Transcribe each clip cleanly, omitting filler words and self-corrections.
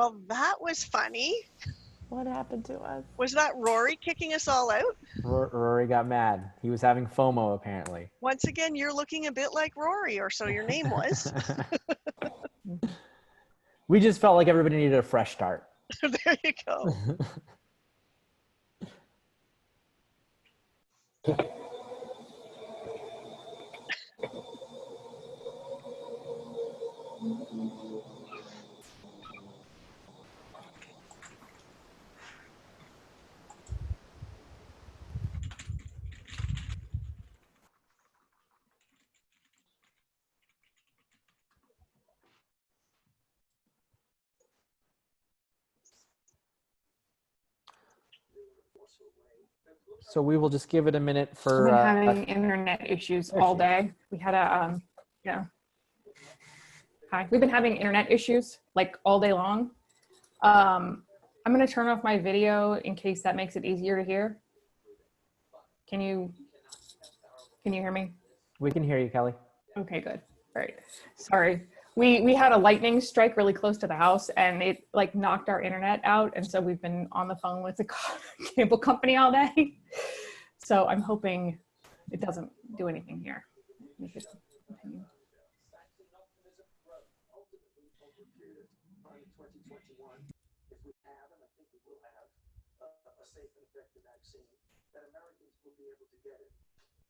Well, that was funny. What happened to us? Was that Rory kicking us all out? Rory got mad. He was having FOMO, apparently. Once again, you're looking a bit like Rory, or so your name was. We just felt like everybody needed a fresh start. There you go. So we will just give it a minute for. We've been having internet issues all day. We had a, yeah. Hi, we've been having internet issues like all day long. I'm gonna turn off my video in case that makes it easier to hear. Can you hear me? We can hear you, Kelly. Okay, good. All right. Sorry. We had a lightning strike really close to the house and it like knocked our internet out. And so we've been on the phone with the cable company all day. So I'm hoping it doesn't do anything here. Continue.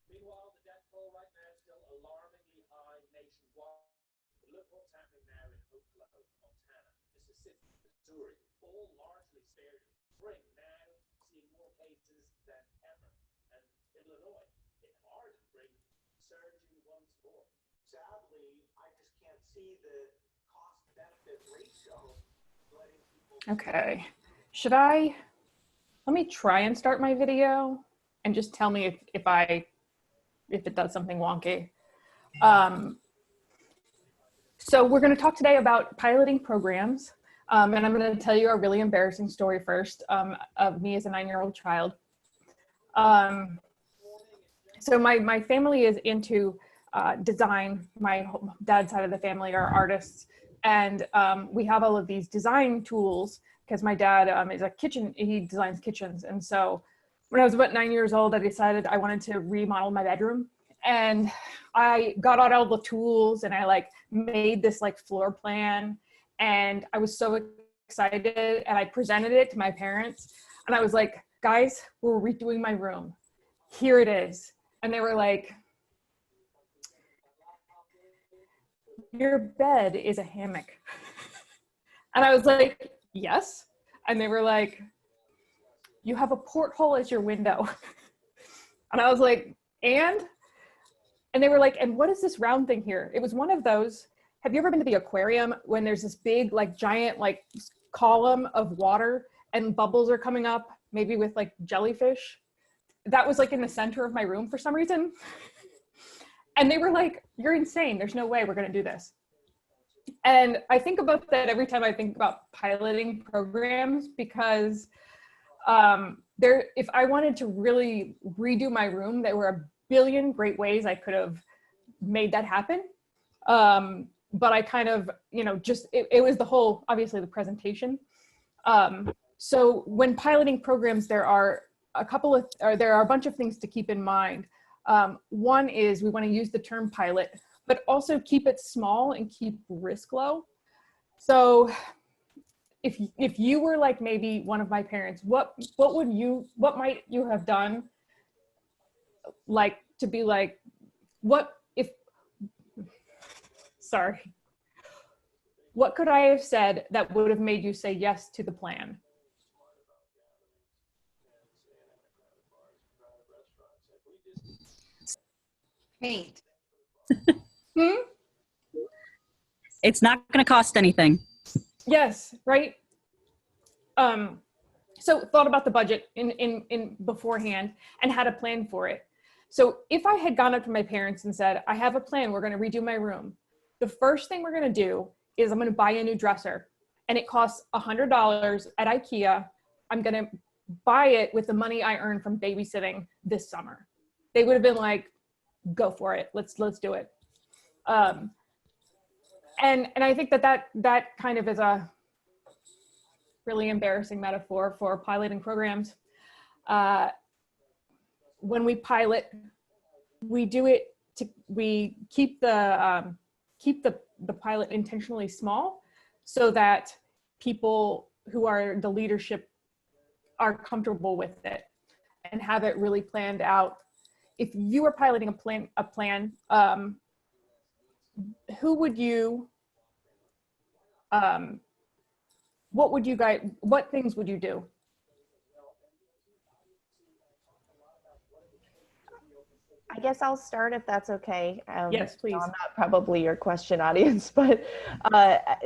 Meanwhile, the death toll right now is still alarmingly high nationwide. Look what's happening now in Oklahoma, Montana, Mississippi, Missouri, all largely spared in spring, now seeing more cases than ever. And Illinois, hit hard and bring surging once more. Sadly, I just can't see the cost-benefit ratio letting people... Okay. Let me try and start my video and just tell me if it does something wonky. So we're going to talk today about piloting programs. And I'm going to tell you a really embarrassing story first of me as a 9-year-old child. So my family is into design. My dad's side of the family are artists. And we have all of these design tools because my dad is he designs kitchens. And so when I was about 9 years old, I decided I wanted to remodel my bedroom. And I got out all the tools and I like made this like floor plan. And I was so excited and I presented it to my parents. And I was like, guys, we're redoing my room. Here it is. And they were like, your bed is a hammock. And I was like, yes. And they were like, you have a porthole as your window. And I was like, and they were like, and what is this round thing here? It was one of those, have you ever been to the aquarium when there's this big, like giant, like column of water and bubbles are coming up, maybe with like jellyfish? That was like in the center of my room for some reason. And they were like, you're insane. There's no way we're going to do this. And I think about that every time I think about piloting programs, because if I wanted to really redo my room, there were a billion great ways I could have made that happen. But I kind of, it was the whole, obviously the presentation. So when piloting programs, there are a bunch of things to keep in mind. One is we want to use the term pilot, but also keep it small and keep risk low. So if you were like maybe one of my parents, what might you have done, like to be like, what could I have said that would have made you say yes to the plan? Paint. It's not going to cost anything. Yes, right. So thought about the budget in beforehand and had a plan for it. So if I had gone up to my parents and said, I have a plan, we're going to redo my room. The first thing we're going to do is I'm going to buy a new dresser and it costs $100 at IKEA. I'm going to buy it with the money I earned from babysitting this summer. They would have been like, go for it. Let's do it. And I think that kind of is really embarrassing metaphor for piloting programs. When we pilot, we do it we keep the pilot intentionally small so that people who are the leadership are comfortable with it and have it really planned out. If you were piloting a plan, who would you, what things would you do? I guess I'll start if that's okay. Yes, please. I'm not probably your question audience, but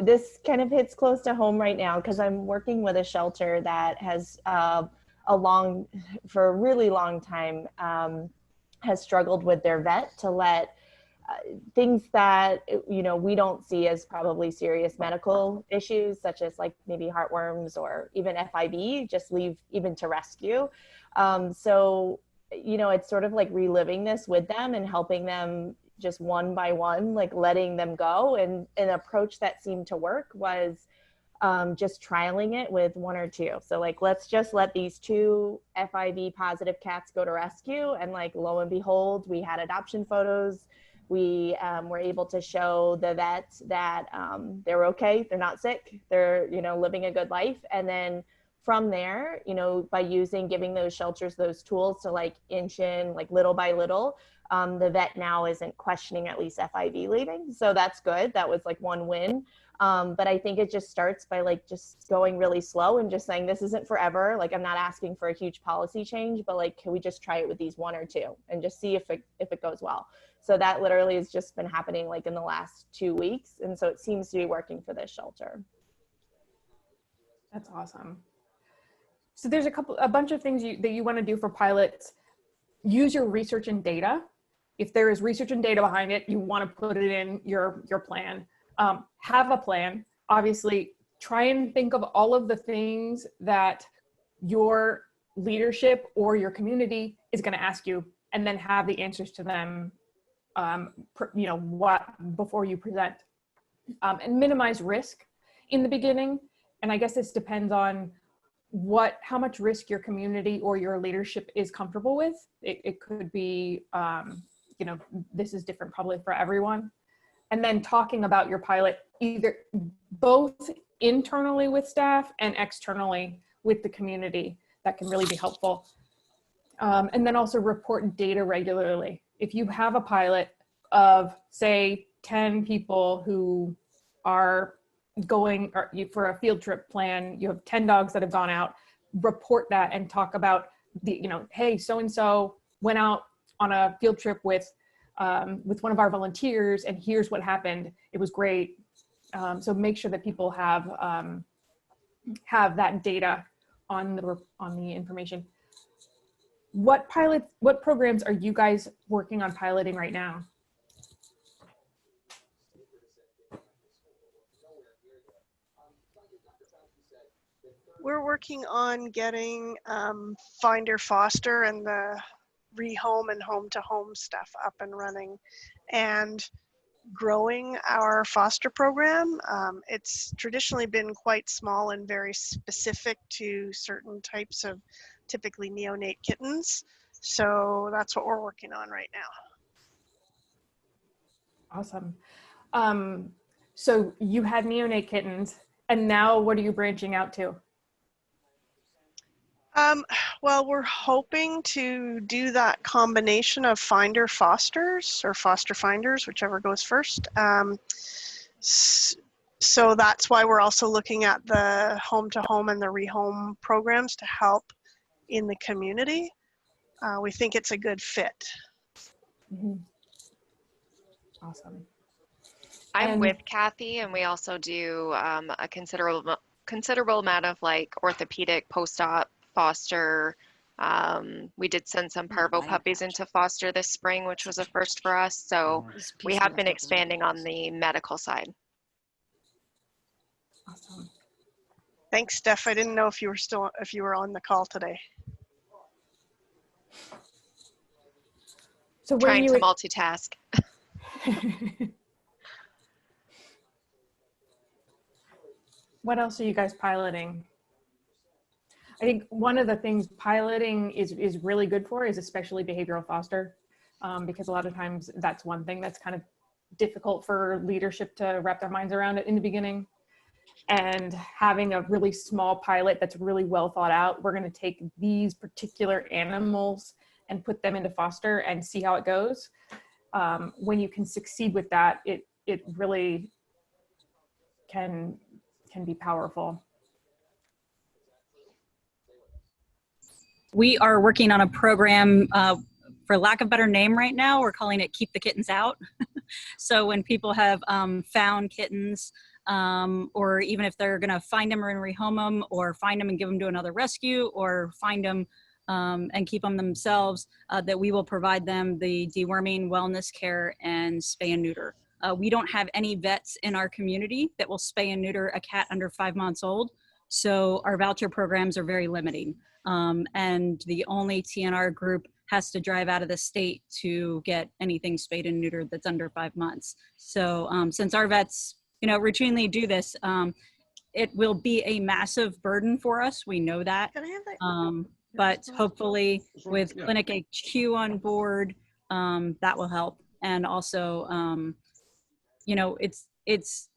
this kind of hits close to home right now because I'm working with a shelter that has for a really long time, has struggled with their vet to let things that, you know, we don't see as probably serious medical issues, such as like maybe heartworms or even FIV, just leave even to rescue. So, you know, it's sort of like reliving this with them and helping them just one by one, like letting them go. And an approach that seemed to work was just trialing it with one or two. So like, let's just let these 2 FIV positive cats go to rescue. And like, lo and behold, we had adoption photos. We were able to show the vet that they're okay, they're not sick, they're, you know, living a good life. And then from there, you know, by giving those shelters those tools to like inch in, like little by little, the vet now isn't questioning at least FIV leaving. So that's good. That was like one win. But I think it just starts by like just going really slow and just saying, this isn't forever. Like, I'm not asking for a huge policy change, but like, can we just try it with these 1 or 2 and just see if it goes well? So that literally has just been happening like in the last 2 weeks. And so it seems to be working for this shelter. That's awesome. So there's a bunch of things that you want to do for pilots. Use your research and data. If there is research and data behind it, you want to put it in your plan. Have a plan. Obviously, try and think of all of the things that your leadership or your community is going to ask you, and then have the answers to them, you know, before you present. And minimize risk in the beginning. And I guess this depends on how much risk your community or your leadership is comfortable with. It could be, you know, this is different probably for everyone. And then talking about your pilot, either both internally with staff and externally with the community, that can really be helpful. And then also report data regularly. If you have a pilot of say 10 people who are going for a field trip plan, you have 10 dogs that have gone out, report that and talk about you know, hey, so-and-so went out on a field trip with one of our volunteers and here's what happened. It was great. So make sure that people have that data on the information. What programs are you guys working on piloting right now? We're working on getting Finder Foster and the rehome and home-to-home stuff up and running, and growing our foster program. It's traditionally been quite small and very specific to certain types of typically neonate kittens. So that's what we're working on right now. Awesome. So you had neonate kittens, and now what are you branching out to? Well, we're hoping to do that combination of Finder Fosters or Foster Finders, whichever goes first. So that's why we're also looking at the home-to-home and the rehome programs to help in the community. We think it's a good fit. Mm-hmm. Awesome. I'm with Kathy, and we also do a considerable amount of like orthopedic post-op foster. We did send some parvo puppies into foster this spring, which was a first for us. So we have been expanding on the medical side. Awesome. Thanks, Steph. I didn't know if you were on the call today. So trying to multitask. What else are you guys piloting? I think one of the things piloting is really good for is especially behavioral foster, because a lot of times that's one thing that's kind of difficult for leadership to wrap their minds around it in the beginning. And having a really small pilot that's really well thought out, we're going to take these particular animals and put them into foster and see how it goes. When you can succeed with that, it really can be powerful. We are working on a program, for lack of a better name right now, we're calling it Keep the Kittens Out. So when people have found kittens, or even if they're gonna find them and rehome them, or find them and give them to another rescue, or find them and keep them themselves, that we will provide them the deworming, wellness care, and spay and neuter. We don't have any vets in our community that will spay and neuter a cat under 5 months old. So our voucher programs are very limiting. And the only TNR group has to drive out of the state to get anything spayed and neutered that's under 5 months. So since our vets, routinely do this, it will be a massive burden for us. We know that. Can I have that? But hopefully with Clinic HQ on board, that will help. And also, it's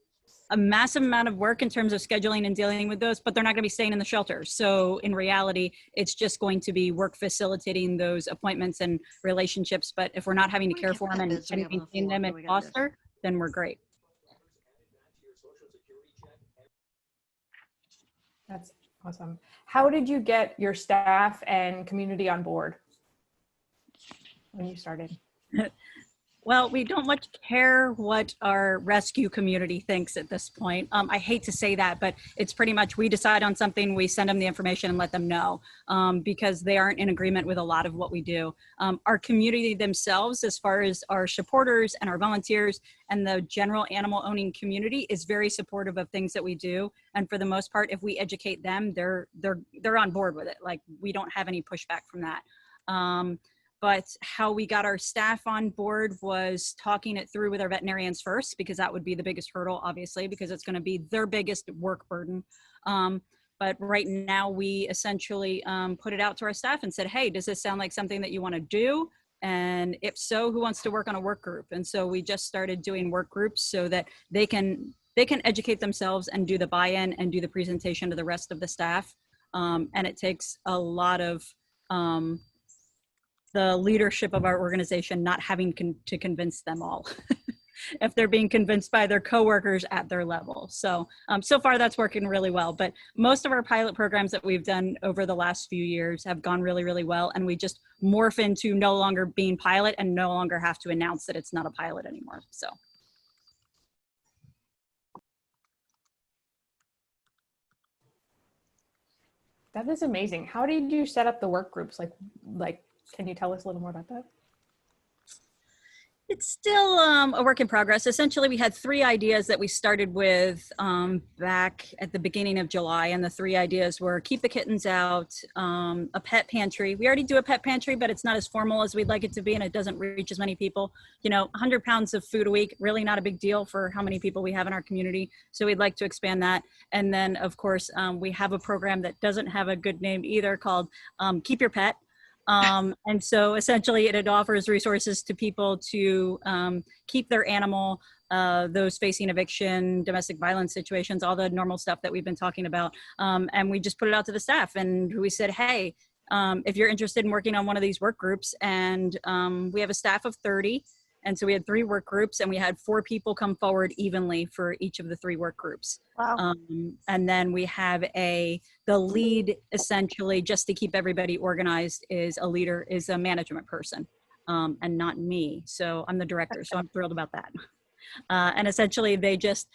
a massive amount of work in terms of scheduling and dealing with those, but they're not going to be staying in the shelter. So in reality, it's just going to be work facilitating those appointments and relationships. But if we're not having to care for them and maintain them and foster, then we're great. That's awesome. How did you get your staff and community on board when you started? Well, we don't much care what our rescue community thinks at this point. I hate to say that, but it's pretty much we decide on something, we send them the information and let them know, because they aren't in agreement with a lot of what we do. Our community themselves, as far as our supporters and our volunteers and the general animal owning community, is very supportive of things that we do. And for the most part, if we educate them, they're on board with it. Like, we don't have any pushback from that. But how we got our staff on board was talking it through with our veterinarians first, because that would be the biggest hurdle, obviously, because it's going to be their biggest work burden. But right now we essentially put it out to our staff and said, hey, does this sound like something that you want to do? And if so, who wants to work on a work group? And so we just started doing work groups so that they can educate themselves and do the buy-in and do the presentation to the rest of the staff. And it takes a lot of the leadership of our organization not having to convince them all if they're being convinced by their coworkers at their level. So so far that's working really well, but most of our pilot programs that we've done over the last few years have gone really, really well. And we just morph into no longer being pilot and no longer have to announce that it's not a pilot anymore. So. That is amazing. How did you set up the work groups? Like, can you tell us a little more about that? It's still a work in progress. Essentially, we had 3 ideas that we started with back at the beginning of July. And the 3 ideas were keep the kittens out, a pet pantry. We already do a pet pantry, but it's not as formal as we'd like it to be, and it doesn't reach as many people. 100 pounds of food a week, really not a big deal for how many people we have in our community. So we'd like to expand that. And then, of course, we have a program that doesn't have a good name either, called Keep Your Pet. And so essentially it offers resources to people to keep their animal, those facing eviction, domestic violence situations, all the normal stuff that we've been talking about. And we just put it out to the staff, and we said, hey, if you're interested in working on one of these work groups, and we have a staff of 30. And so we had 3 work groups, and we had 4 people come forward evenly for each of the 3 work groups. Wow. And then we have the lead, essentially, just to keep everybody organized, is a management person, and not me. So I'm the director, so I'm thrilled about that. And essentially they just,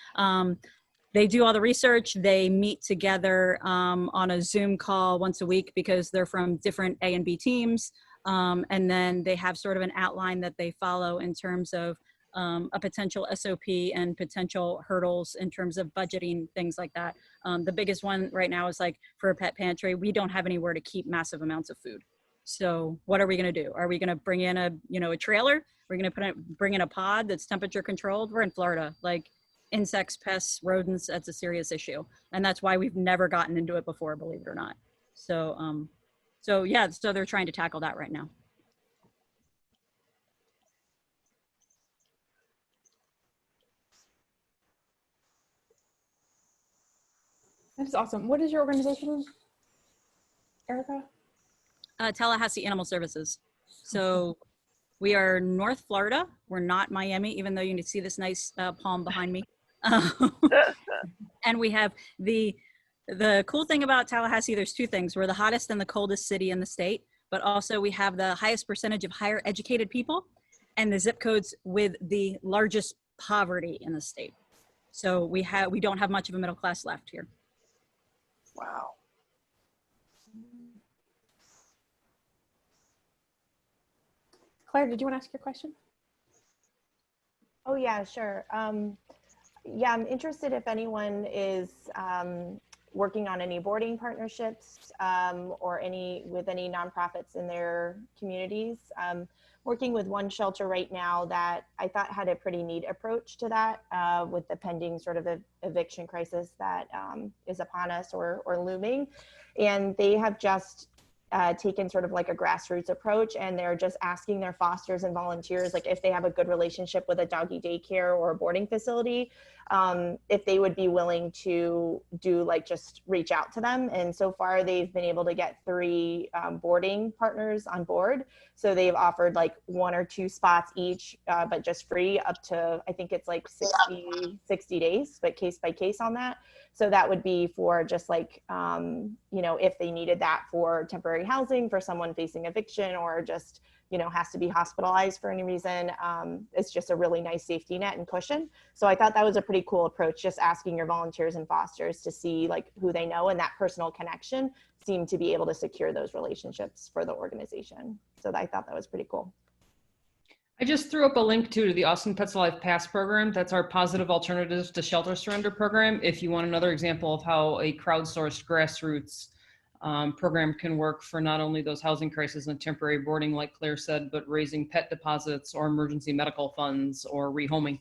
they do all the research. They meet together on a Zoom call once a week, because they're from different A and B teams. And then they have sort of an outline that they follow in terms of a potential SOP and potential hurdles in terms of budgeting, things like that. The biggest one right now is, like, for a pet pantry, we don't have anywhere to keep massive amounts of food. So what are we going to do? Are we going to bring in a trailer? We're going to bring in a pod that's temperature controlled? We're in Florida. Like, insects, pests, rodents, that's a serious issue. And that's why we've never gotten into it before, believe it or not. So yeah, so they're trying to tackle that right now. That's awesome. What is your organization, Erica? Tallahassee Animal Services. So we are North Florida. We're not Miami, even though you can see this nice palm behind me. And we have the cool thing about Tallahassee, there's two things. We're the hottest and the coldest city in the state, but also we have the highest percentage of higher educated people and the zip codes with the largest poverty in the state. So we don't have much of a middle class left here. Wow. Claire, did you want to ask your question? Oh yeah, sure. Yeah, I'm interested if anyone is working on any boarding partnerships or with any nonprofits in their communities. Working with one shelter right now that I thought had a pretty neat approach to that with the pending sort of eviction crisis that is upon us or looming. And they have just taken sort of like a grassroots approach, and they're just asking their fosters and volunteers, like if they have a good relationship with a doggy daycare or a boarding facility, if they would be willing to do like just reach out to them. And so far they've been able to get 3 boarding partners on board. So they've offered like 1 or 2 spots each, but just free up to, I think it's like 60 days, but case by case on that. So that would be for just like, you know, if they needed that for temporary housing for someone facing eviction or just, you know, has to be hospitalized for any reason. It's just a really nice safety net and cushion. So I thought that was a pretty cool approach, just asking your volunteers and fosters to see like who they know, and that personal connection seemed to be able to secure those relationships for the organization. So I thought that was pretty cool. I just threw up a link to the Austin Pets Alive Pass program. That's our Positive Alternatives to Shelter Surrender program. If you want another example of how a crowdsourced grassroots program can work for not only those housing crises and temporary boarding, like Claire said, but raising pet deposits or emergency medical funds or rehoming.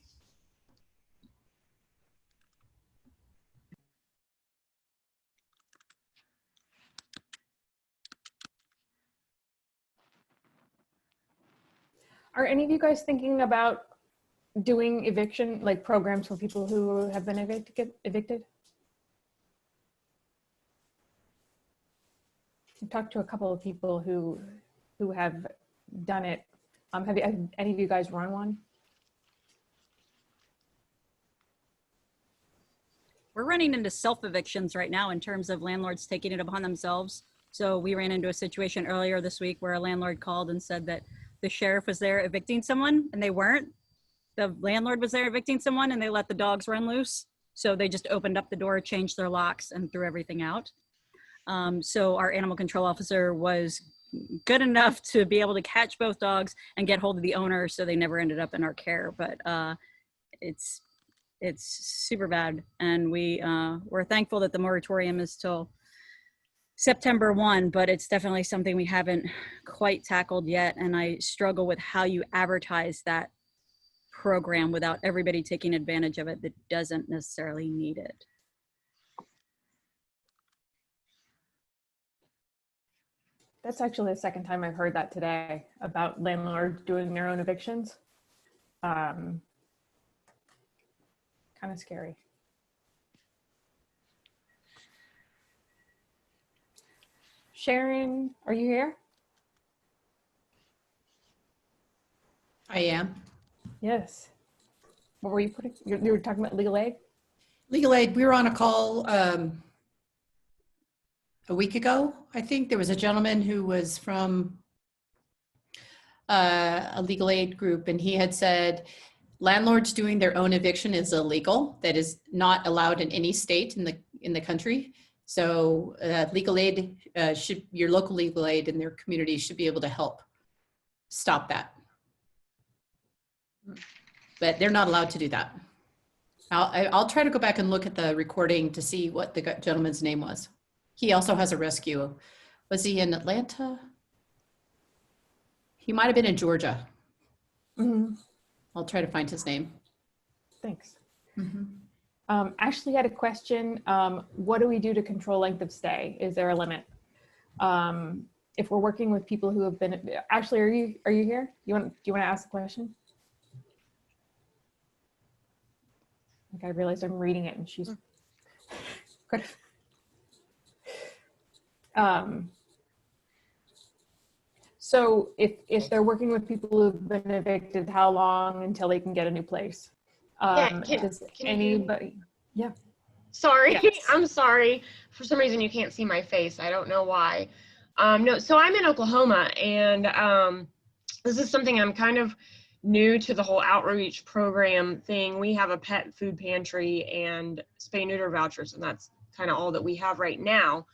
Are any of you guys thinking about doing eviction, like programs for people who have been evicted? I've talked to a couple of people who have done it. Have any of you guys run one? We're running into self-evictions right now in terms of landlords taking it upon themselves. So we ran into a situation earlier this week where a landlord called and said that the sheriff was there evicting someone and they weren't. The landlord was there evicting someone and they let the dogs run loose. So they just opened up the door, changed their locks, and threw everything out. So our animal control officer was good enough to be able to catch both dogs and get hold of the owner, so they never ended up in our care. But it's super bad, and we're thankful that the moratorium is till September 1, but it's definitely something we haven't quite tackled yet. And I struggle with how you advertise that program without everybody taking advantage of it that doesn't necessarily need it. That's actually the second time I've heard that today about landlords doing their own evictions. Kind of scary. Sharon, are you here? I am. Yes. What were you putting? You were talking about legal aid? Legal aid, we were on a call a week ago. I think there was a gentleman who was from a legal aid group, and he had said landlords doing their own eviction is illegal. That is not allowed in any state in the country. So legal aid your local legal aid in their community should be able to help stop that. But they're not allowed to do that. I'll try to go back and look at the recording to see what the gentleman's name was. He also has a rescue. Was he in Atlanta? He might have been in Georgia. Mm-hmm. I'll try to find his name. Thanks. Mm-hmm. Ashley had a question. What do we do to control length of stay? Is there a limit? If we're working with people who have been, Ashley, are you here? Do you want to ask the question? Like I realized I'm reading it and she's good. So if they're working with people who've been evicted, how long until they can get a new place? Does anybody? Yeah. Sorry, Yes. I'm sorry. For some reason, you can't see my face. I don't know why. No, so I'm in Oklahoma, and this is something I'm kind of new to the whole outreach program thing. We have a pet food pantry and spay neuter vouchers, and that's kind of all that we have right now.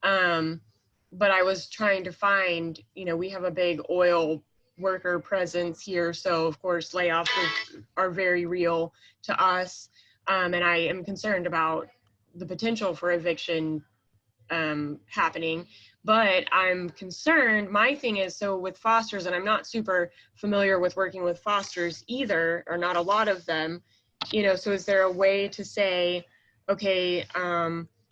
But I was trying to find, we have a big oil worker presence here, so of course layoffs are very real to us. And I am concerned about the potential for eviction happening, but I'm concerned. My thing is, so with fosters, and I'm not super familiar with working with fosters either, or not a lot of them, so is there a way to say, okay,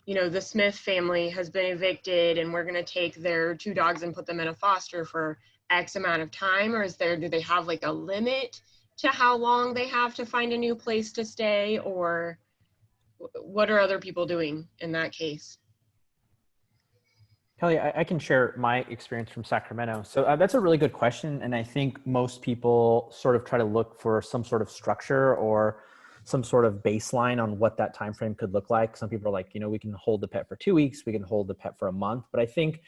the Smith family has been evicted and we're going to take their 2 dogs and put them in a foster for X amount of time, or do they have like a limit to how long they have to find a new place to stay, or what are other people doing in that case? Kelly, I can share my experience from Sacramento. So that's a really good question. And I think most people sort of try to look for some sort of structure or some sort of baseline on what that time frame could look like. Some people are like, we can hold the pet for 2 weeks, we can hold the pet for a month. But I think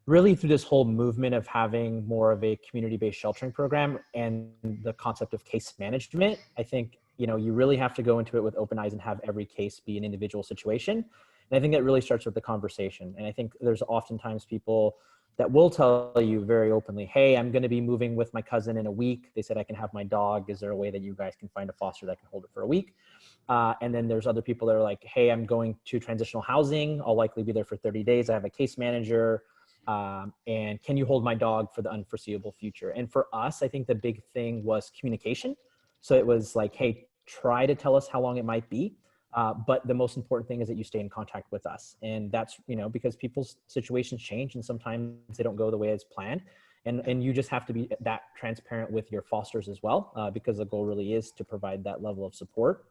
really through this whole movement of having more of a community-based sheltering program and the concept of case management, I think, you really have to go into it with open eyes and have every case be an individual situation. And I think that really starts with the conversation. And I think there's oftentimes people that will tell you very openly, hey, I'm going to be moving with my cousin in a week. They said I can have my dog. Is there a way that you guys can find a foster that can hold it for a week? And then there's other people that are like, hey, I'm going to transitional housing. I'll likely be there for 30 days. I have a case manager. And can you hold my dog for the unforeseeable future? And for us, I think the big thing was communication. So it was like, hey, try to tell us how long it might be. But the most important thing is that you stay in contact with us. And that's, because people's situations change and sometimes they don't go the way as planned. And you just have to be that transparent with your fosters as well, because the goal really is to provide that level of support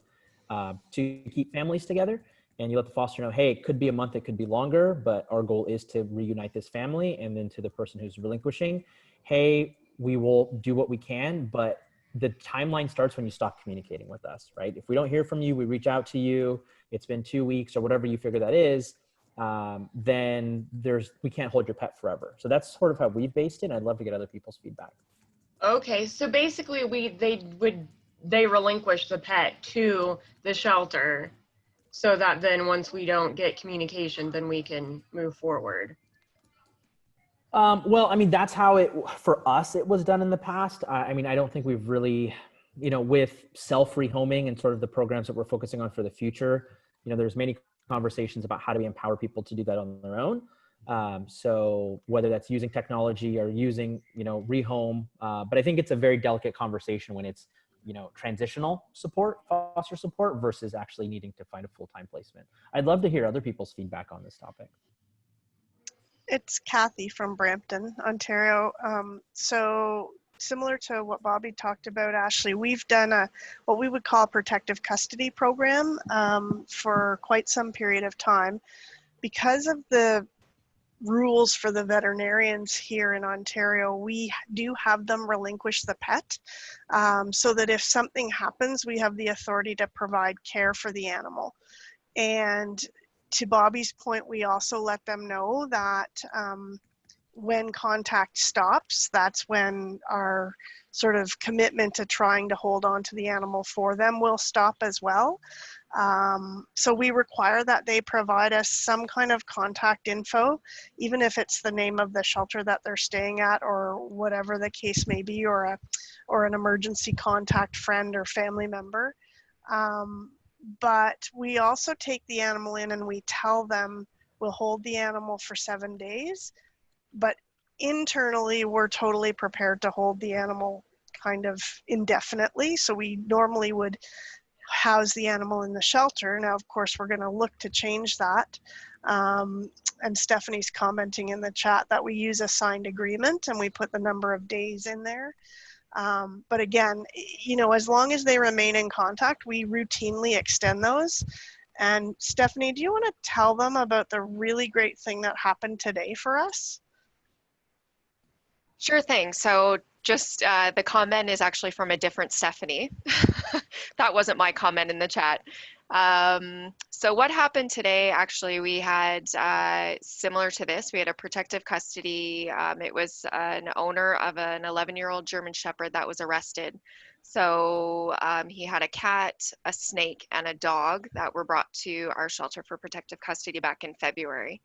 to keep families together. And you let the foster know, hey, it could be a month, it could be longer, but our goal is to reunite this family. And then to the person who's relinquishing, hey, we will do what we can, but the timeline starts when you stop communicating with us, right? If we don't hear from you, we reach out to you, it's been 2 weeks or whatever you figure that is, then we can't hold your pet forever. So that's sort of how we've based it. And I'd love to get other people's feedback. Okay, so basically they relinquish the pet to the shelter so that then once we don't get communication, then we can move forward. Well, I mean, that's how for us, it was done in the past. I mean, I don't think we've really, with self-rehoming and sort of the programs that we're focusing on for the future, there's many conversations about how do we empower people to do that on their own. So whether that's using technology or using, rehome, but I think it's a very delicate conversation when it's, transitional support, foster support versus actually needing to find a full-time placement. I'd love to hear other people's feedback on this topic. It's Kathy from Brampton, Ontario. So similar to what Bobby talked about, Ashley, we've done what we would call a protective custody program for quite some period of time. Because of the rules for the veterinarians here in Ontario, we do have them relinquish the pet so that if something happens, we have the authority to provide care for the animal. And to Bobby's point, we also let them know that when contact stops, that's when our sort of commitment to trying to hold on to the animal for them will stop as well. So we require that they provide us some kind of contact info, even if it's the name of the shelter that they're staying at or whatever the case may be, or an emergency contact friend or family member. But we also take the animal in and we tell them we'll hold the animal for 7 days, but internally we're totally prepared to hold the animal kind of indefinitely. So we normally would house the animal in the shelter. Now, of course, we're going to look to change that. And Stephanie's commenting in the chat that we use a signed agreement and we put the number of days in there. But again, you know, as long as they remain in contact, we routinely extend those. And Stephanie, do you want to tell them about the really great thing that happened today for us? Sure thing. So just the comment is actually from a different Stephanie. That wasn't my comment in the chat. So what happened today, actually, we had similar to this, we had a protective custody. It was an owner of an 11-year-old German Shepherd that was arrested. So he had a cat, a snake, and a dog that were brought to our shelter for protective custody back in February.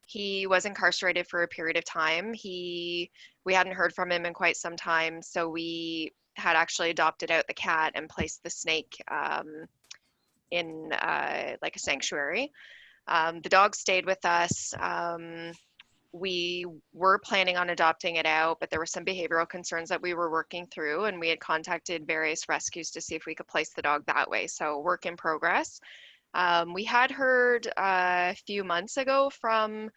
He was incarcerated for a period of time. We hadn't heard from him in quite some time, so we had actually adopted out the cat and placed the snake in like a sanctuary. The dog stayed with us. We were planning on adopting it out, but there were some behavioral concerns that we were working through, and we had contacted various rescues to see if we could place the dog that way. So work in progress. We had heard a few months ago from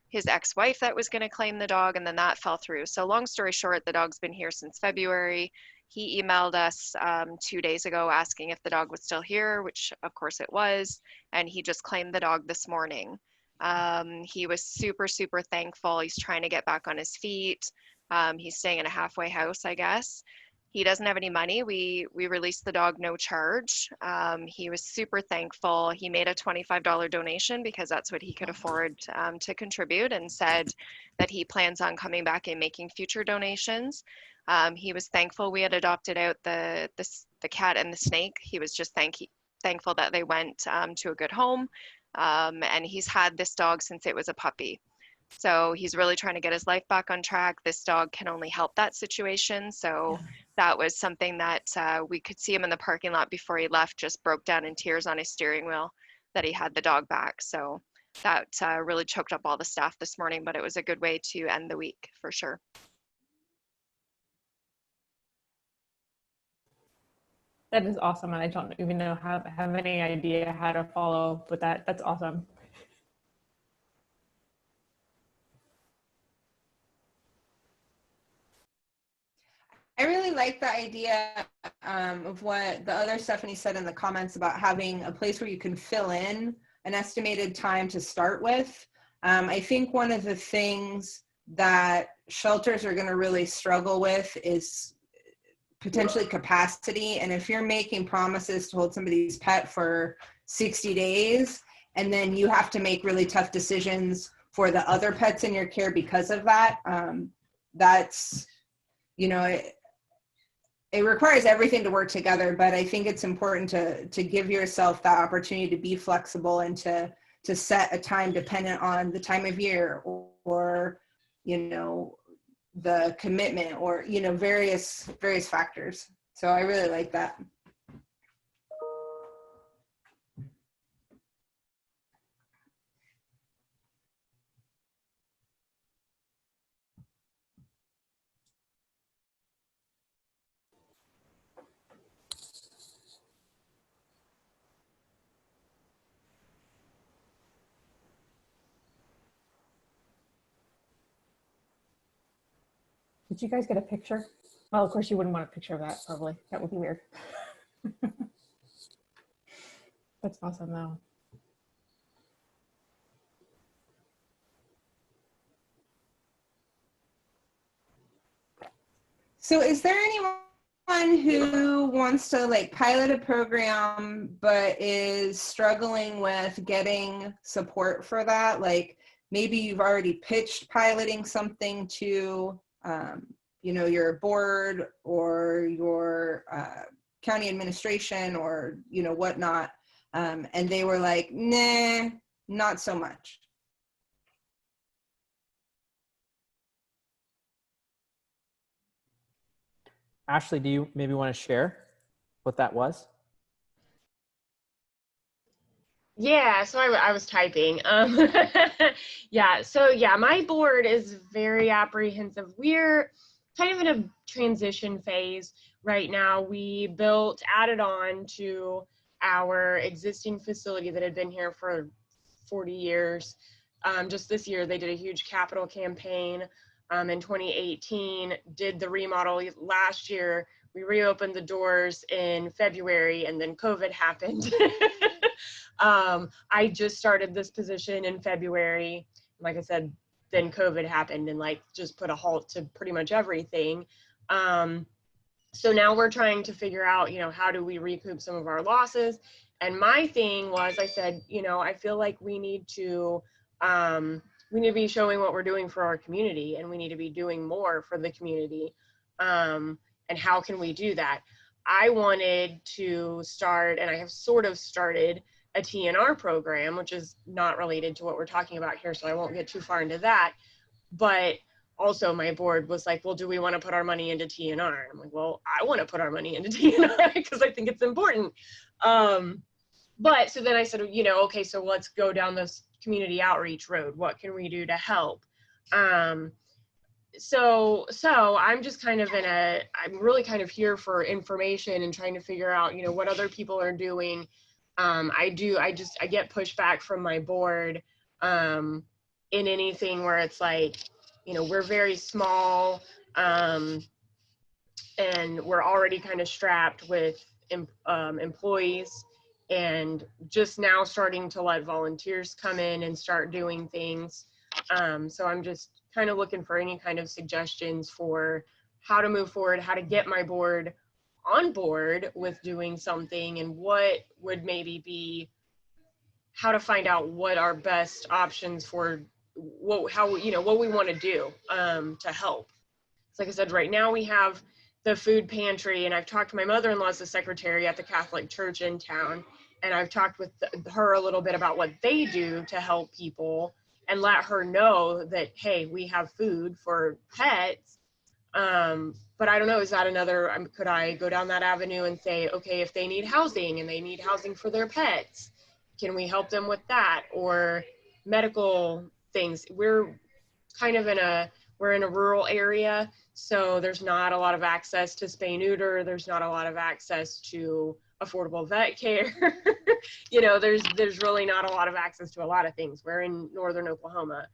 his ex-wife that was going to claim the dog, and then that fell through. So long story short, the dog's been here since February. He emailed us 2 days ago asking if the dog was still here, which of course it was, and he just claimed the dog this morning. He was super, super thankful. He's trying to get back on his feet. He's staying in a halfway house, I guess. He doesn't have any money. We released the dog no charge. He was super thankful. He made a $25 donation because that's what he could afford to contribute, and said that he plans on coming back and making future donations. He was thankful we had adopted out the cat and the snake. He was just thankful that they went to a good home. And he's had this dog since it was a puppy. So he's really trying to get his life back on track. This dog can only help that situation. So that was something that we could see him in the parking lot before he left, just broke down in tears on his steering wheel that he had the dog back. So that really choked up all the staff this morning, but it was a good way to end the week for sure. That is awesome, and I don't even know have any idea how to follow up with that. That's awesome. I really like the idea of what the other Stephanie said in the comments about having a place where you can fill in an estimated time to start with. I think one of the things that shelters are going to really struggle with is potentially capacity. And if you're making promises to hold somebody's pet for 60 days, and then you have to make really tough decisions for the other pets in your care because of that, that's, you know, it requires everything to work together. But I think it's important to give yourself that opportunity to be flexible and to set a time dependent on the time of year or you know, the commitment or, you know, various factors. So I really like that. Did you guys get a picture? Well, of course you wouldn't want a picture of that, probably. That would be weird. That's awesome, though. So is there anyone who wants to like pilot a program but is struggling with getting support for that? Like maybe you've already pitched piloting something to you know, your board or your county administration or, you know, whatnot. And they were like, nah, not so much. Ashley, do you maybe want to share what that was? Yeah, so I was typing. Yeah, so yeah, my board is very apprehensive. We're kind of in a transition phase right now. We added on to our existing facility that had been here for 40 years. Just this year, they did a huge capital campaign in 2018, did the remodel last year. We reopened the doors in February, and then COVID happened. I just started this position in February. Like I said, then COVID happened and like just put a halt to pretty much everything. So now we're trying to figure out, you know, how do we recoup some of our losses? And my thing was, I said, you know, I feel like we need to be showing what we're doing for our community, and we need to be doing more for the community. And how can we do that? I wanted to start, and I have sort of started, a TNR program, which is not related to what we're talking about here, so I won't get too far into that. But also my board was like, well, do we want to put our money into TNR? I'm like, well, I want to put our money into TNR because I think it's important. But so then I said, you know, okay, so let's go down this community outreach road. What can we do to help? So I'm just kind of I'm really kind of here for information and trying to figure out, you know, what other people are doing. I get pushback from my board in anything where it's like, you know, we're very small and we're already kind of strapped with employees, and just now starting to let volunteers come in and start doing things. So I'm just kind of looking for any kind of suggestions for how to move forward, how to get my board on board with doing something, and what would maybe be, how to find out what our best options for how, you know, what we want to do to help. So like I said, right now we have the food pantry, and I've talked to my mother-in-law's the secretary at the Catholic Church in town, and I've talked with her a little bit about what they do to help people and let her know that, hey, we have food for pets. But I don't know, is that another, could I go down that avenue and say, okay, if they need housing and they need housing for their pets, can we help them with that? Or medical things. We're kind of we're in a rural area, so there's not a lot of access to spay neuter. There's not a lot of access to affordable vet care. You know, there's really not a lot of access to a lot of things. We're in northern Oklahoma.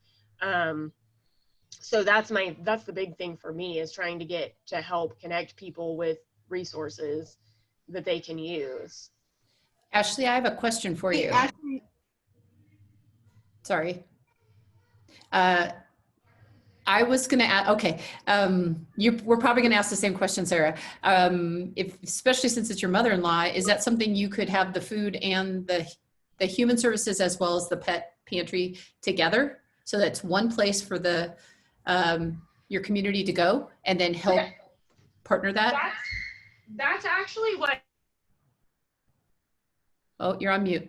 So that's the big thing for me, is trying to help connect people with resources that they can use. Ashley, I have a question for you. Ashley. Sorry. I was going to add, okay, we're probably going to ask the same question, Sarah. Especially since it's your mother-in-law, is that something you could have the food and the human services as well as the pet pantry together? So that's one place for your community to go, and then help partner that? That's actually what. Oh, you're on mute.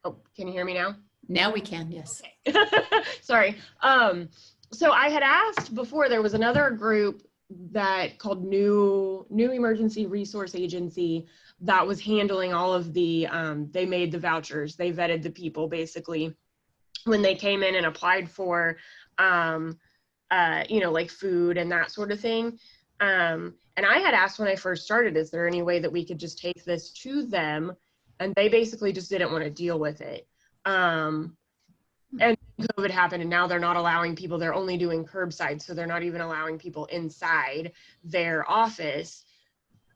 Oh, can you hear me now? Now we can, yes. Okay. Sorry. So I had asked before, there was another group that called New Emergency Resource Agency that was handling all of the, they made the vouchers. They vetted the people basically when they came in and applied for, you know, like food and that sort of thing. And I had asked when I first started, is there any way that we could just take this to them? And they basically just didn't want to deal with it. And COVID happened, and now they're not allowing people, they're only doing curbside. So they're not even allowing people inside their office.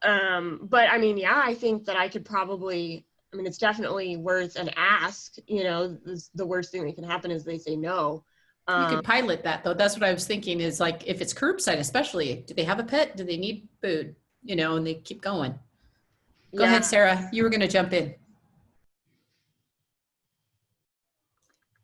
But I mean, yeah, I think that I could probably, I mean, it's definitely worth an ask. You know, the worst thing that can happen is they say no. You could pilot that though. That's what I was thinking, is like, if it's curbside, especially, do they have a pet? Do they need food? You know, and they keep going. Go ahead, Sarah. You were going to jump in.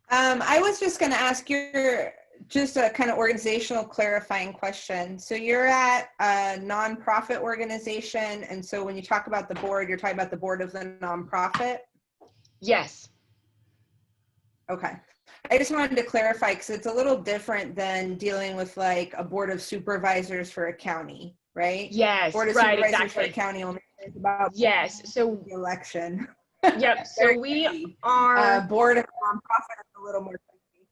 I was just going to ask you just a kind of organizational clarifying question. So you're at a nonprofit organization, and so when you talk about the board, you're talking about the board of the nonprofit? Yes. Okay. I just wanted to clarify, because it's a little different than dealing with like a board of supervisors for a county, right? Yes, board of right, supervisors exactly. for a county only cares about so the election. Yep. So we are board of nonprofit is a little more tricky.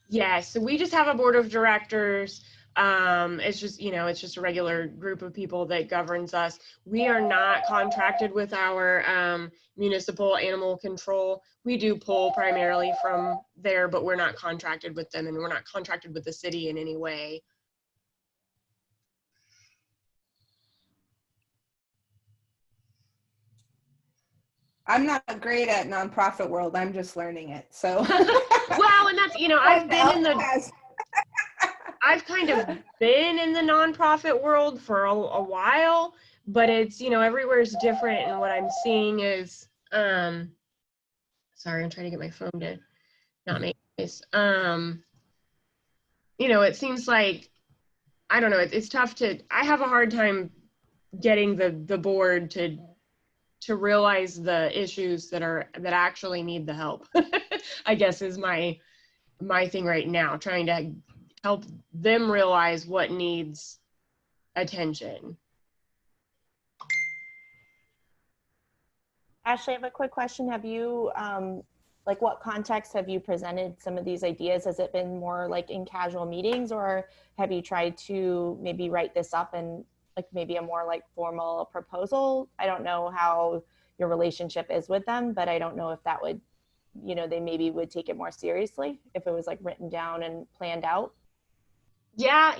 Yes, so we just have a board of directors. It's just, it's just a regular group of people that governs us. We are not contracted with our municipal animal control. We do pull primarily from there, but we're not contracted with them, and we're not contracted with the city in any way. I'm not great at nonprofit world. I'm just learning it. So well, and that's, I've kind of been in the nonprofit world for a while, but it's, everywhere is different. And what I'm seeing is, sorry, I'm trying to get my phone to not make noise. It seems like, I don't know, it's tough I have a hard time getting the board to realize the issues that actually need the help. I guess is my thing right now, trying to help them realize what needs attention. Ashley, I have a quick question. Have you, like, what context have you presented some of these ideas? Has it been more like in casual meetings, or have you tried to maybe write this up and like maybe a more like formal proposal? I don't know how your relationship is with them, but I don't know if that would, they maybe would take it more seriously if it was like written down and planned out. Yeah,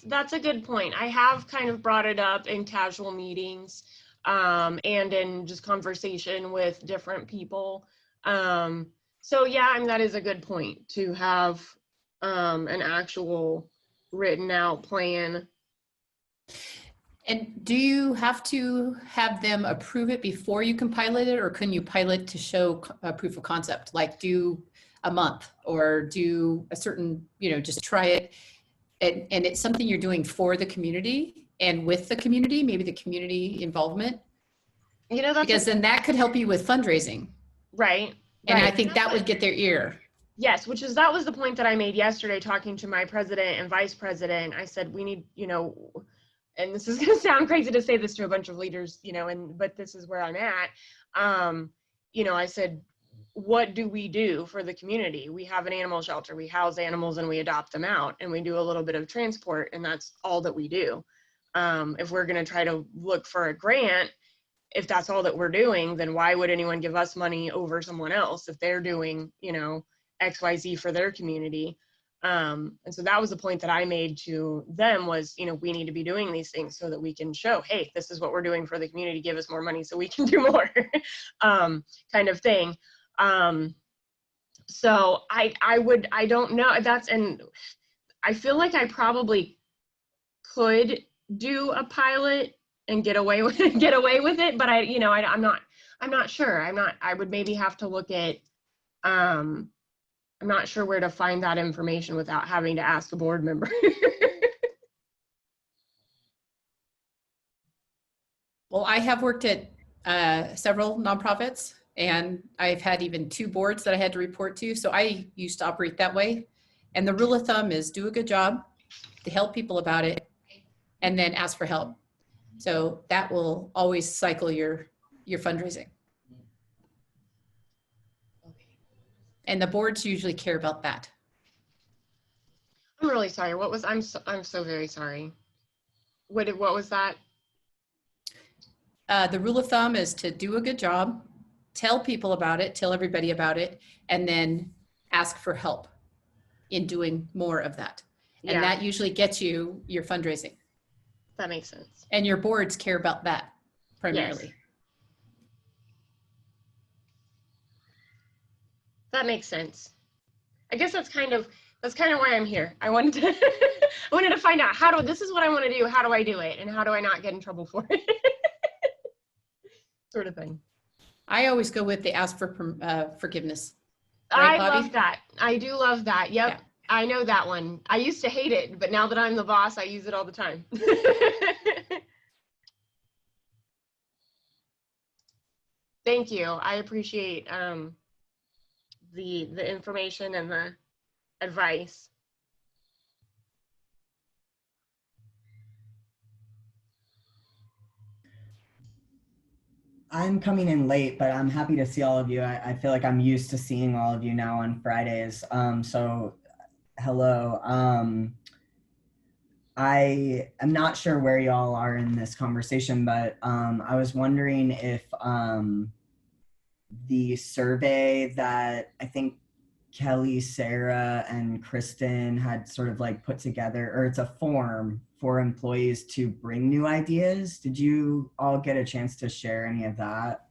that's a good point. I have kind of brought it up in casual meetings, and in just conversation with different people. So yeah, that is a good point, to have an actual written out plan. And do you have to have them approve it before you can pilot it, or can you pilot to show a proof of concept, like do a month or do a certain, just try it? And it's something you're doing for the community and with the community, maybe the community involvement. Because then that could help you with fundraising. Right. And I think that would get their ear. Yes, that was the point that I made yesterday talking to my president and vice president. I said, we need, and this is going to sound crazy to say this to a bunch of leaders, but this is where I'm at. I said, what do we do for the community? We have an animal shelter, we house animals and we adopt them out, and we do a little bit of transport, and that's all that we do. If we're going to try to look for a grant, if that's all that we're doing, then why would anyone give us money over someone else if they're doing, XYZ for their community? And so that was the point that I made to them was, we need to be doing these things so that we can show, hey, this is what we're doing for the community, give us more money so we can do more, kind of thing. So I don't know, and I feel like I probably could do a pilot and get away with it, but I'm not sure. I would maybe have to look at, I'm not sure where to find that information without having to ask a board member. Well, I have worked at several nonprofits, and I've had even 2 boards that I had to report to. So I used to operate that way. And the rule of thumb is do a good job, to help people about it, and then ask for help. So that will always cycle your fundraising. And the boards usually care about that. I'm really sorry. I'm so very sorry. What was that? The rule of thumb is to do a good job, tell people about it, tell everybody about it, and then ask for help in doing more of that. And Yeah. that usually gets you your fundraising. That makes sense. And your boards care about that primarily. Yes. That makes sense. I guess that's kind of why I'm here. I wanted to find out this is what I want to do. How do I do it? And how do I not get in trouble for it? Sort of thing. I always go with the ask for forgiveness. Right, I Bobby? love that. I do love that. Yep. Yeah. I know that one. I used to hate it, but now that I'm the boss, I use it all the time. Thank you. I appreciate the information and the advice. I'm coming in late, but I'm happy to see all of you. I feel like I'm used to seeing all of you now on Fridays. So hello. I am not sure where y'all are in this conversation, but I was wondering if the survey that I think Kelly, Sarah, and Kristen had sort of like put together, or it's a form for employees to bring new ideas. Did you all get a chance to share any of that?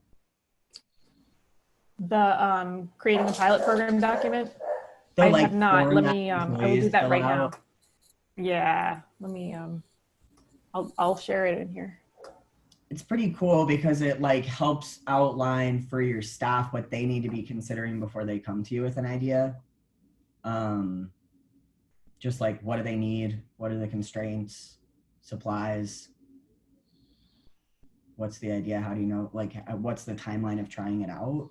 The creating a pilot program document. The, I like, have not. form Let that me. I will employees do that fill right out? now. Yeah. Let me. I'll share it in here. It's pretty cool because it like helps outline for your staff what they need to be considering before they come to you with an idea. Just like, what do they need? What are the constraints, supplies? What's the idea? How do you know, like, what's the timeline of trying it out?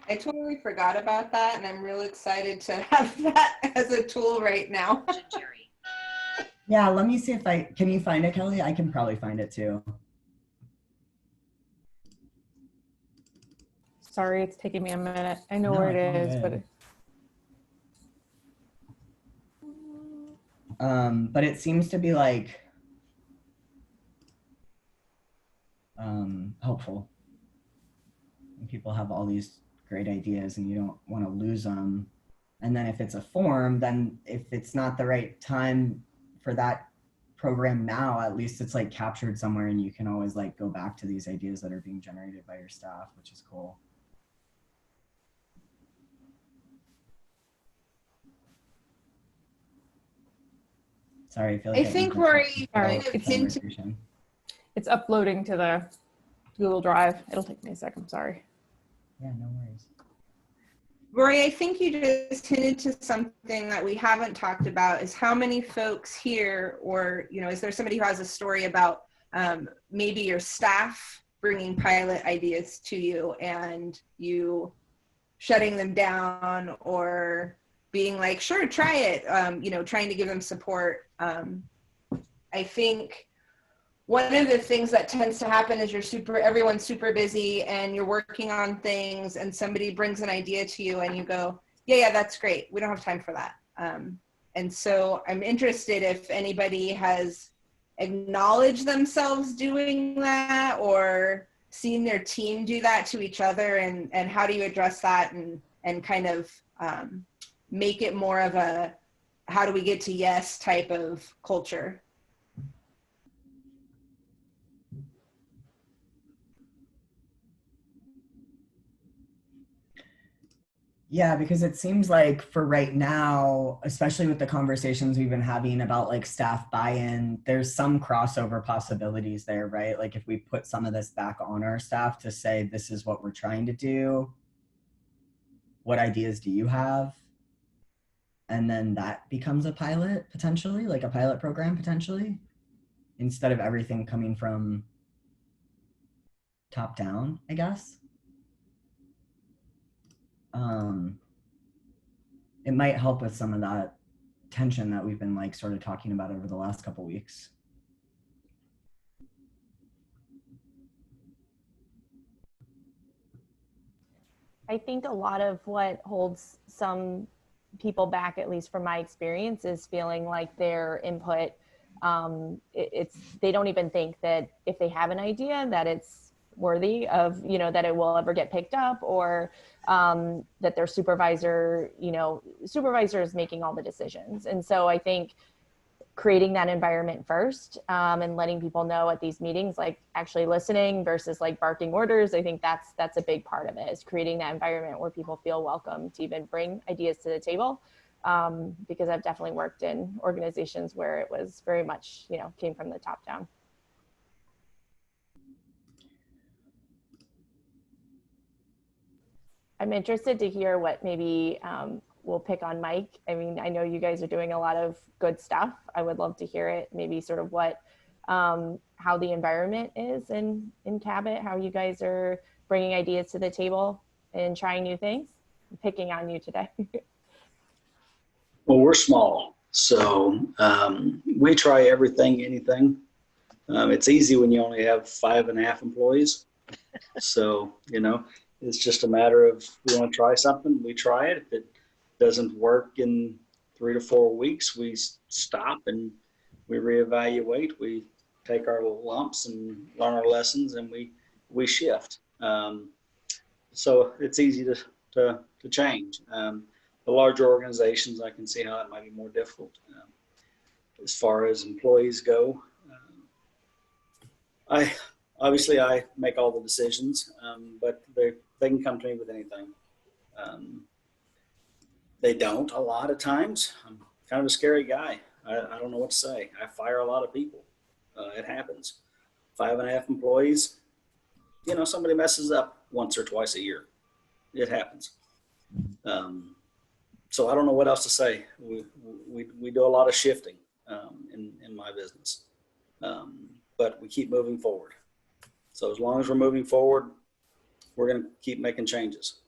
I totally forgot about that, and I'm real excited to have that as a tool right now. Yeah, let me see if can you find it, Kelly? I can probably find it too. Sorry, it's taking me a minute. I know No, where it's all it is, good. But it seems to be like helpful. And people have all these great ideas and you don't want to lose them. And then if it's a form, then if it's not the right time for that program now, at least it's like captured somewhere and you can always like go back to these ideas that are being generated by your staff, which is cool. Sorry, I feel like I think Rory, it's uploading to the Google Drive. It'll take me a second. I'm sorry. Yeah, no worries. Rory, I think you just hinted to something that we haven't talked about, is how many folks here, or, you know, is there somebody who has a story about maybe your staff bringing pilot ideas to you and you shutting them down or being like, sure, try it, you know, trying to give them support. I think one of the things that tends to happen is everyone's super busy and you're working on things and somebody brings an idea to you and you go, yeah, that's great. We don't have time for that. And so I'm interested if anybody has acknowledged themselves doing that or seen their team do that to each other, and how do you address that and kind of make it more of a how do we get to yes type of culture. Yeah, because it seems like for right now, especially with the conversations we've been having about like staff buy-in, there's some crossover possibilities there, right? Like if we put some of this back on our staff to say, this is what we're trying to do, what ideas do you have? And then that becomes a pilot potentially, like a pilot program potentially, instead of everything coming from top down, I guess. It might help with some of that tension that we've been like sort of talking about over the last couple weeks. I think a lot of what holds some people back, at least from my experience, is feeling like their input, they don't even think that if they have an idea that it's worthy of, you know, that it will ever get picked up, or that their supervisor is making all the decisions. And so I think creating that environment first, and letting people know at these meetings, like actually listening versus like barking orders, I think that's a big part of it, is creating that environment where people feel welcome to even bring ideas to the table. Because I've definitely worked in organizations where it was very much, you know, came from the top down. I'm interested to hear what maybe we'll pick on Mike. I mean, I know you guys are doing a lot of good stuff. I would love to hear it, maybe sort of what, how the environment is in Cabot, how you guys are bringing ideas to the table and trying new things. I'm picking on you today. Well, we're small, so we try everything, anything. It's easy when you only have 5.5 employees. So, you know, it's just a matter of, we want to try something, we try it. If it doesn't work in 3 to 4 weeks, we stop and we reevaluate. We take our lumps and learn our lessons, and we shift. So it's easy to change. The larger organizations, I can see how it might be more difficult. As far as employees go, I make all the decisions, but they can come to me with anything. They don't a lot of times. I'm kind of a scary guy. I don't know what to say. I fire a lot of people. It happens. 5.5 employees, somebody messes up once or twice a year. It happens. So I don't know what else to say. We do a lot of shifting in my business, but we keep moving forward. So as long as we're moving forward, we're going to keep making changes.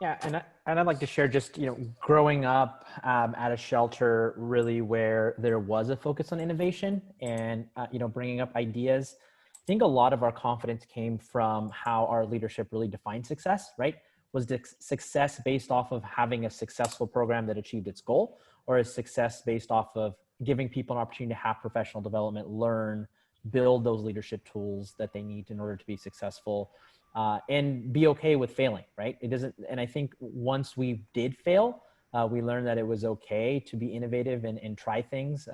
Yeah, and I'd like to share just, growing up at a shelter really where there was a focus on innovation and, bringing up ideas. I think a lot of our confidence came from how our leadership really defined success, right? Was the success based off of having a successful program that achieved its goal, or is success based off of giving people an opportunity to have professional development, learn, build those leadership tools that they need in order to be successful? And be okay with failing, right? And I think once we did fail, we learned that it was okay to be innovative and try things.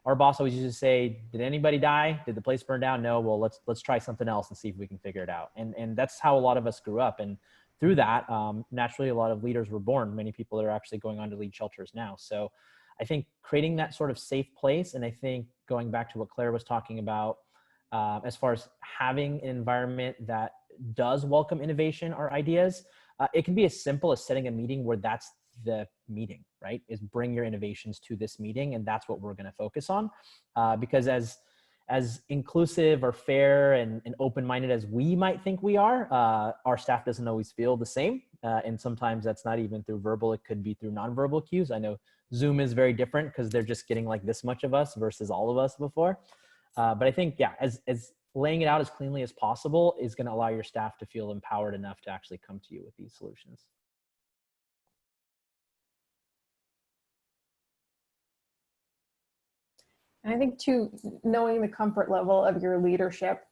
Our boss always used to say, did anybody die? Did the place burn down? No, well, let's try something else and see if we can figure it out. And that's how a lot of us grew up. And through that, naturally, a lot of leaders were born. Many people that are actually going on to lead shelters now. So I think creating that sort of safe place, and I think going back to what Claire was talking about, as far as having an environment that does welcome innovation or ideas, it can be as simple as setting a meeting where that's the meeting, right? Is bring your innovations to this meeting, and that's what we're going to focus on. Because as inclusive or fair and open-minded as we might think we are, our staff doesn't always feel the same. And sometimes that's not even through verbal, it could be through nonverbal cues. I know Zoom is very different because they're just getting like this much of us versus all of us before. But I think, yeah, as laying it out as cleanly as possible is going to allow your staff to feel empowered enough to actually come to you with these solutions. And I think too, knowing the comfort level of your leadership,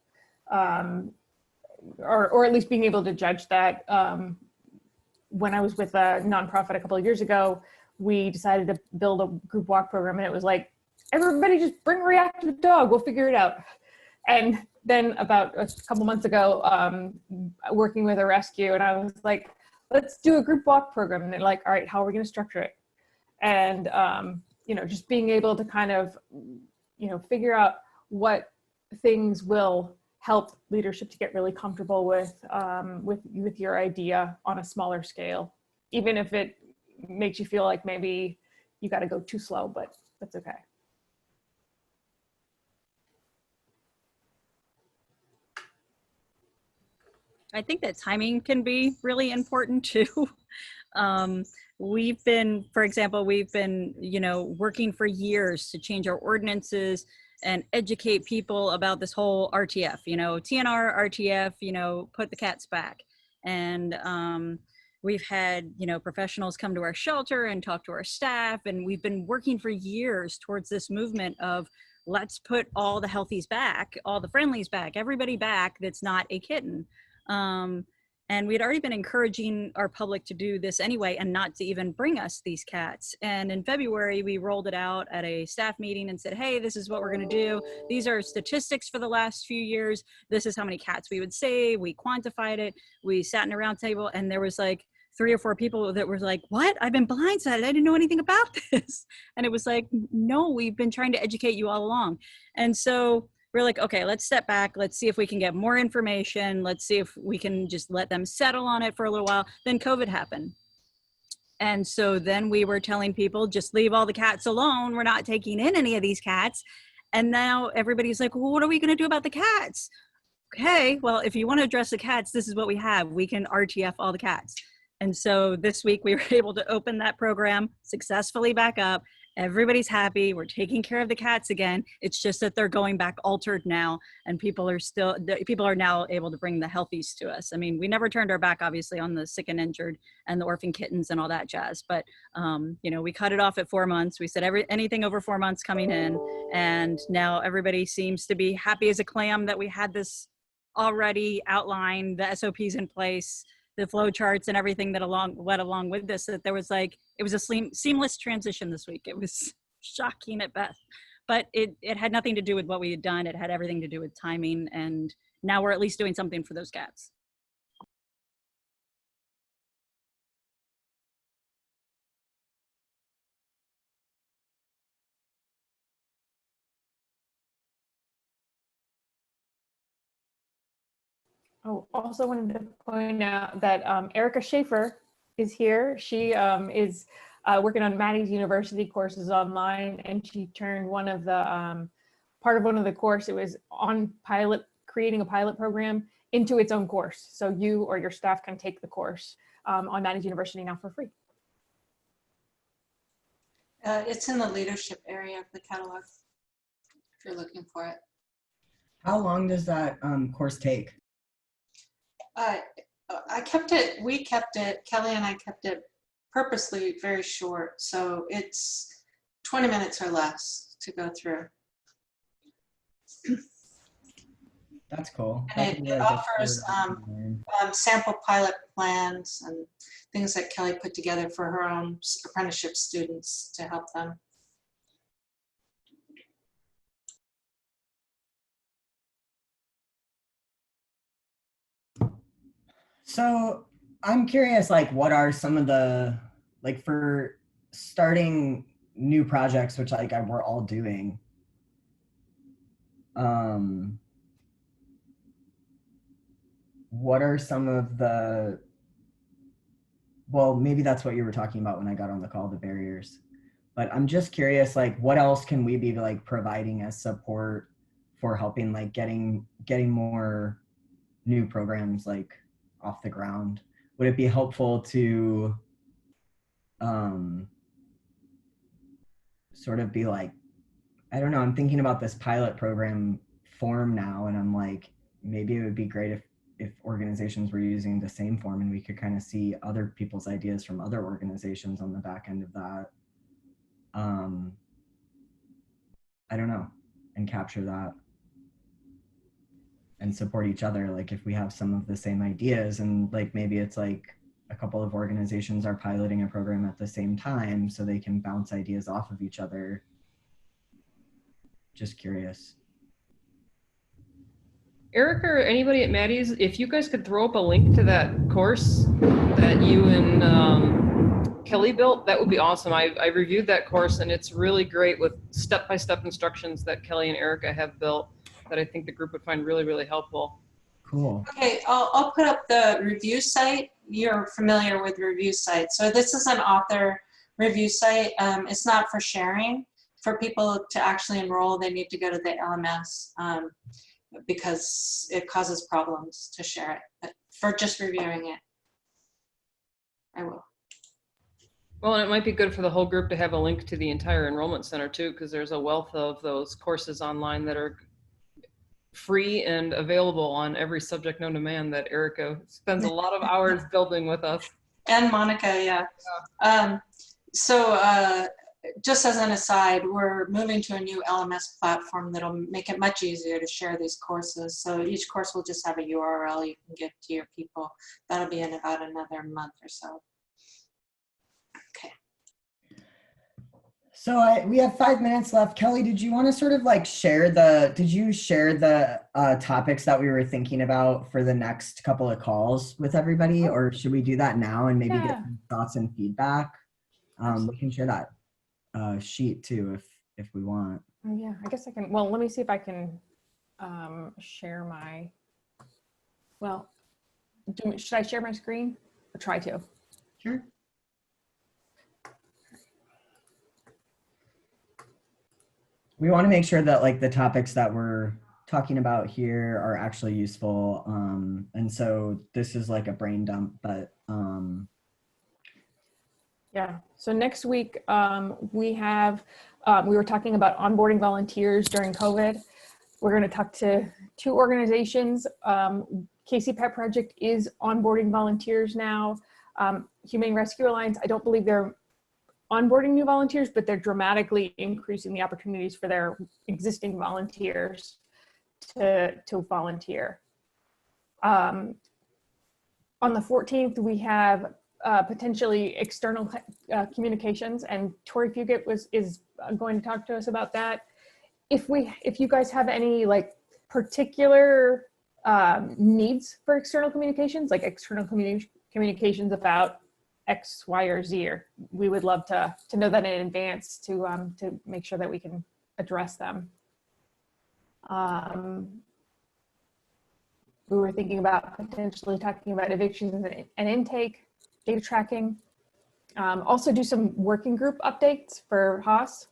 or at least being able to judge that. When I was with a nonprofit a couple of years ago, we decided to build a group walk program, and it was like, everybody just bring a reactive dog, we'll figure it out. And then about a couple months ago, working with a rescue, and I was like, let's do a group walk program. And they're like, all right, how are we going to structure it? And, just being able to kind of, figure out what things will help leadership to get really comfortable with your idea on a smaller scale, even if it makes you feel like maybe you got to go too slow, but that's okay. I think that timing can be really important too. We've been working for years to change our ordinances and educate people about this whole RTF, TNR, RTF, put the cats back. And we've had, professionals come to our shelter and talk to our staff. And we've been working for years towards this movement of let's put all the healthies back, all the friendlies back, everybody back that's not a kitten. And we'd already been encouraging our public to do this anyway and not to even bring us these cats. And in February, we rolled it out at a staff meeting and said, hey, this is what we're going to do. These are statistics for the last few years. This is how many cats we would save. We quantified it. We sat in a round table, and there was like 3 or 4 people that were like, what? I've been blindsided. I didn't know anything about this. And it was like, no, we've been trying to educate you all along. And so we're like, okay, let's step back. Let's see if we can get more information. Let's see if we can just let them settle on it for a little while. Then COVID happened. And so then we were telling people, just leave all the cats alone. We're not taking in any of these cats. And now everybody's like, well, what are we going to do about the cats? Okay, well, if you want to address the cats, this is what we have. We can RTF all the cats. And so this week we were able to open that program successfully back up. Everybody's happy. We're taking care of the cats again. It's just that they're going back altered now, and people are now able to bring the healthies to us. I mean, we never turned our back, obviously, on the sick and injured and the orphan kittens and all that jazz. But we cut it off at 4 months. We said anything over 4 months coming in, and now everybody seems to be happy as a clam that we had this already outlined, the SOPs in place, the flow charts and everything that went along with this, that there was it was a seamless transition this week. It was shocking at best, but it had nothing to do with what we had done. It had everything to do with timing, and now we're at least doing something for those cats. Oh, also wanted to point out that Erica Schaefer is here. She is working on Maddie's university courses online, and she turned one of the part of one of the course. It was on creating a pilot program into its own course. So you or your staff can take the course on Maddie's university now for free. It's in the leadership area of the catalog if you're looking for it. How long does that course take? We kept it, Kelly and I kept it purposely very short. So it's 20 minutes or less to go through. That's cool. And it offers sample pilot plans and things that Kelly put together for her own apprenticeship students to help them. So I'm curious, what are some of the, for starting new projects, which we're all doing, what are some of the, well, maybe that's what you were talking about when I got on the call, the barriers, but I'm just curious, what else can we be providing as support for helping, getting more new programs, off the ground? Would it be helpful to sort of be I don't know, I'm thinking about this pilot program form now, and I'm maybe it would be great if organizations were using the same form and we could kind of see other people's ideas from other organizations on the back end of that. I don't know, and capture that and support each other. If we have some of the same ideas, and maybe it's a couple of organizations are piloting a program at the same time so they can bounce ideas off of each other. Just curious. Eric or anybody at Maddie's, if you guys could throw up a link to that course that you and Kelly built, that would be awesome. I reviewed that course, and it's really great with step-by-step instructions that Kelly and Erica have built that I think the group would find really, really helpful. Cool. Okay, I'll put up the review site. You're familiar with review sites. So this is an author review site. It's not for sharing. For people to actually enroll, they need to go to the LMS because it causes problems to share it. But for just reviewing it, I will. Well, and it might be good for the whole group to have a link to the entire enrollment center too, because there's a wealth of those courses online that are free and available on every subject known to man that Erica spends a lot of hours building with us. And Monica, yeah. Just as an aside, we're moving to a new LMS platform that'll make it much easier to share these courses. So each course will just have a URL you can give to your people. That'll be in about another month or so. Okay. So we have 5 minutes left. Kelly, did you want to sort of share the topics that we were thinking about for the next couple of calls with everybody, or should we do that now and maybe get some thoughts and feedback? We can share that sheet too if we want. Oh, yeah, I guess I can. Well, let me see if I can share my, should I share my screen or try to? Sure. We want to make sure that the topics that we're talking about here are actually useful. And so this is a brain dump, but Yeah. So next week we have, we were talking about onboarding volunteers during COVID. We're going to talk to 2 organizations. Casey Pet Project is onboarding volunteers now. Humane Rescue Alliance, I don't believe they're onboarding new volunteers, but they're dramatically increasing the opportunities for their existing volunteers to volunteer. On the 14th, we have potentially external communications, and Tori Fugit is going to talk to us about that. If you guys have any like particular needs for external communications, like external communications about X, Y, or Z, or we would love to know that in advance to make sure that we can address them. We were thinking about potentially talking about evictions and intake, data tracking. Also do some working group updates for Haas.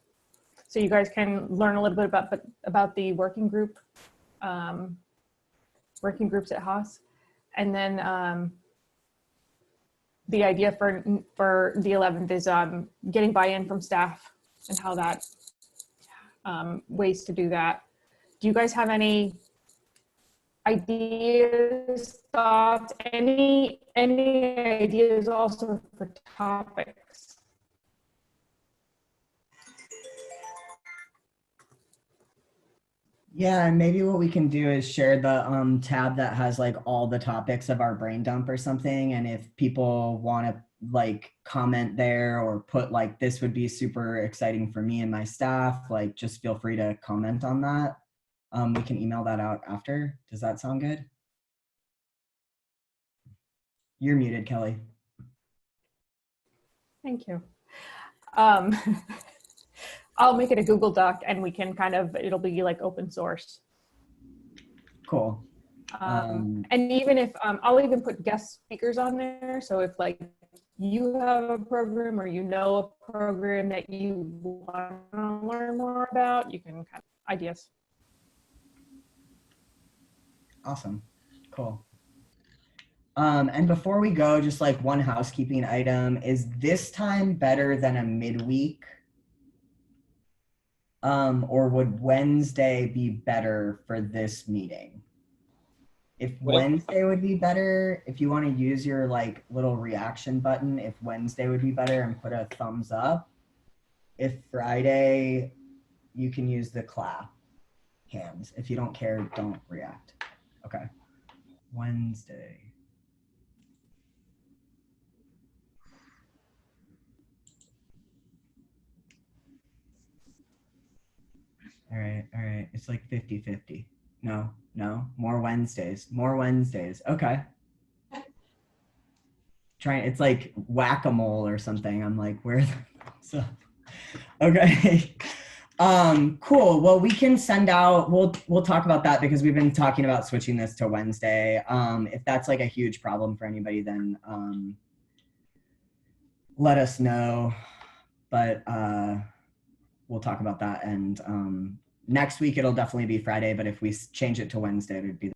So you guys can learn a little bit about the working groups at Haas. And then the idea for the 11th is getting buy-in from staff and how that, ways to do that. Do you guys have any ideas, thoughts, any ideas also for topics? Yeah, and maybe what we can do is share the tab that has like all the topics of our brain dump or something. And if people want to like comment there or put like, this would be super exciting for me and my staff, like just feel free to comment on that. We can email that out after. Does that sound good? You're muted, Kelly. Thank you. I'll make it a Google Doc and we can kind of, it'll be like open source. Cool. And even if, I'll even put guest speakers on there. So if like you have a program or you know a program that you want to learn more about, you can kind of ideas. Awesome. Cool. And before we go, just like one housekeeping item, is this time better than a midweek? Or would Wednesday be better for this meeting? If Wednesday would be better, if you want to use your like little reaction button, if Wednesday would be better and put a thumbs up. If Friday, you can use the clap hands. If you don't care, don't react. Okay. Wednesday. All right. It's like 50-50. No, more Wednesdays. Okay. It's like whack-a-mole or something. I'm like, where so okay. Cool. Well, we can send out, we'll talk about that because we've been talking about switching this to Wednesday. If that's like a huge problem for anybody, then let us know. But we'll talk about that. And next week, it'll definitely be Friday. But if we change it to Wednesday, it would be